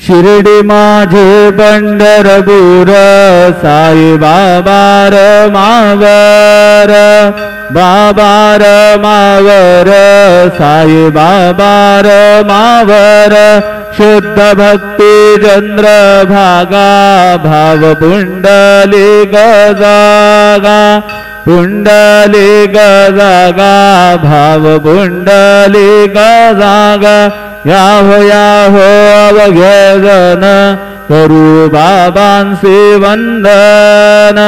शिर्डी माझे पंढरपूर साई बाबा मावर बाबा मावर साई बाबा मावर शुद्ध भक्ती चंद्रभागा भाव पुंडलिक जागा पुंडलिक जागा भाव पुंडलिक जागा याहो याहो अवघे जन करू बाबांचे वंदन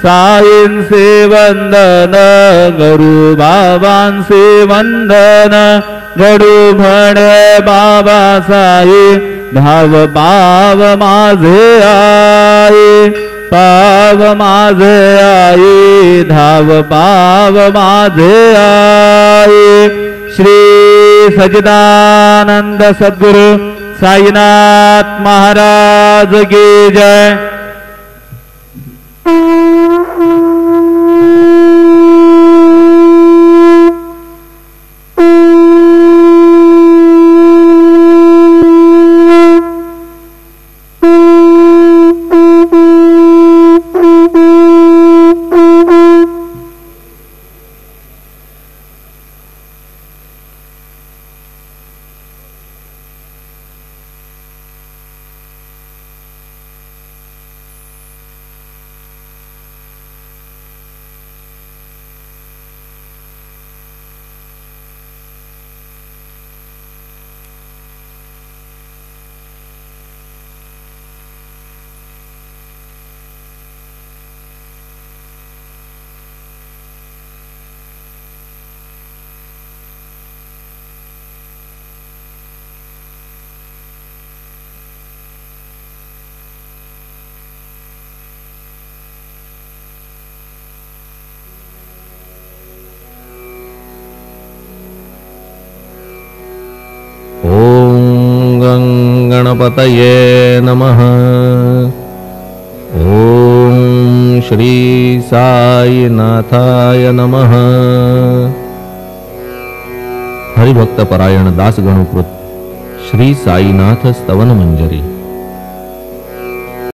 साईंचे वंदन करू बाबांचे वंदन घडू म्हणे बाबा साई भाव पाव माझे आई पाव माझे आई धाव पाव माझे आई श्री सच्चिदानंद सद्गुरु साईनाथ महाराज की जय। गणपतये नमः। ओम श्री साईनाथाय नमः। हरिभक्त परायण दास गणुकृत श्री साईनाथ स्तवन मंजरी।